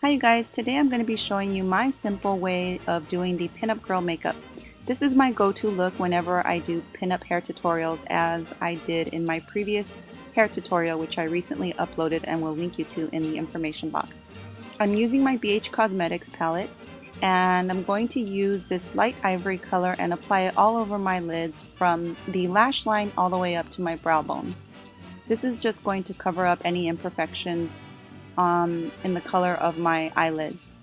Hi you guys, today I'm going to be showing you my simple way of doing the pinup girl makeup. This is my go-to look whenever I do pinup hair tutorials, as I did in my previous hair tutorial, which I recently uploaded and will link you to in the information box. I'm using my BH Cosmetics palette, and I'm going to use this light ivory color and apply it all over my lids from the lash line all the way up to my brow bone. This is just going to cover up any imperfections in the color of my eyelids.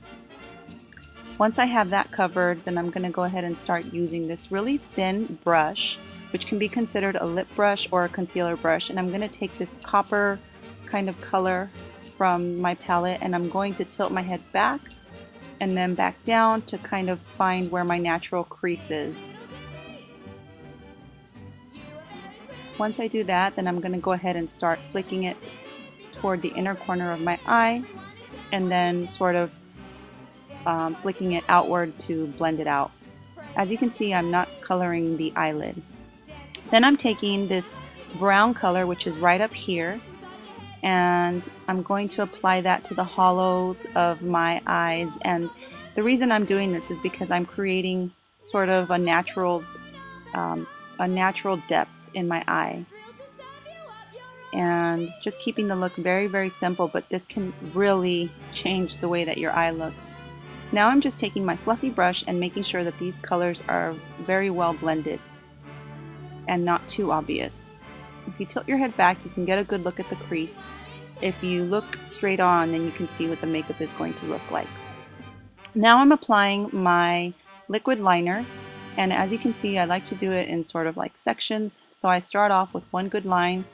Once I have that covered, then I'm going to go ahead and start using this really thin brush, which can be considered a lip brush or a concealer brush, and I'm going to take this copper kind of color from my palette and I'm going to tilt my head back and then back down to kind of find where my natural crease is. Once I do that, then I'm going to go ahead and start flicking it toward the inner corner of my eye and then sort of flicking it outward to blend it out. As you can see, I'm not coloring the eyelid. Then I'm taking this brown color, which is right up here, and I'm going to apply that to the hollows of my eyes. And the reason I'm doing this is because I'm creating sort of a natural depth in my eye, and just keeping the look very, very simple, but this can really change the way that your eye looks. Now I'm just taking my fluffy brush and making sure that these colors are very well blended and not too obvious. If you tilt your head back, you can get a good look at the crease. If you look straight on, then you can see what the makeup is going to look like. Now I'm applying my liquid liner, and as you can see, I like to do it in sort of like sections. So I start off with one good line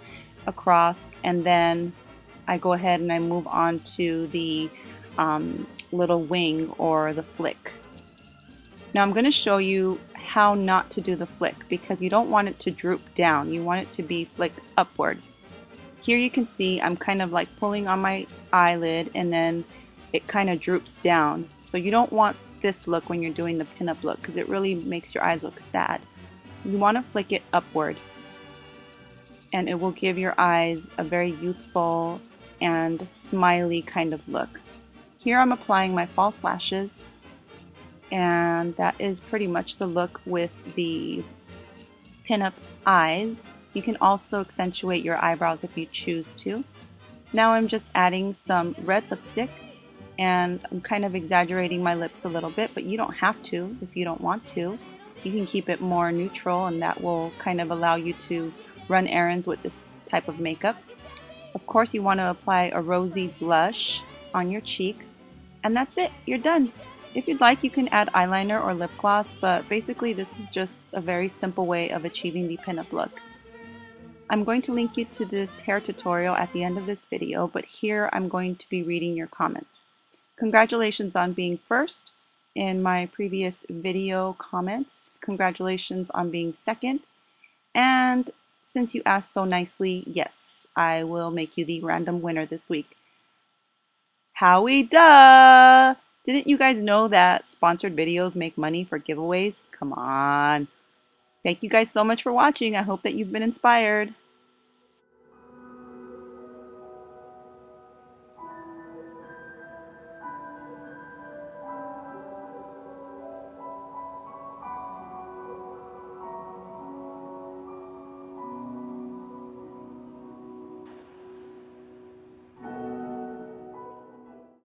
across, and then I go ahead and I move on to the little wing or the flick. Now I'm going to show you how not to do the flick, because you don't want it to droop down. You want it to be flicked upward. Here you can see I'm kind of like pulling on my eyelid and then it kind of droops down. So you don't want this look when you're doing the pinup look, because it really makes your eyes look sad. You want to flick it upward, and it will give your eyes a very youthful and smiley kind of look. Here I'm applying my false lashes, and that is pretty much the look with the pinup eyes. You can also accentuate your eyebrows if you choose to. Now I'm just adding some red lipstick, and I'm kind of exaggerating my lips a little bit, but you don't have to if you don't want to. You can keep it more neutral, and that will kind of allow you to run errands with this type of makeup. Of course, you want to apply a rosy blush on your cheeks, and that's it, you're done. If you'd like, you can add eyeliner or lip gloss, but basically this is just a very simple way of achieving the pinup look. I'm going to link you to this hair tutorial at the end of this video, but here I'm going to be reading your comments. Congratulations on being first in my previous video comments. Congratulations on being second. And since you asked so nicely, yes, I will make you the random winner this week. Howie duh! Didn't you guys know that sponsored videos make money for giveaways? Come on. Thank you guys so much for watching. I hope that you've been inspired.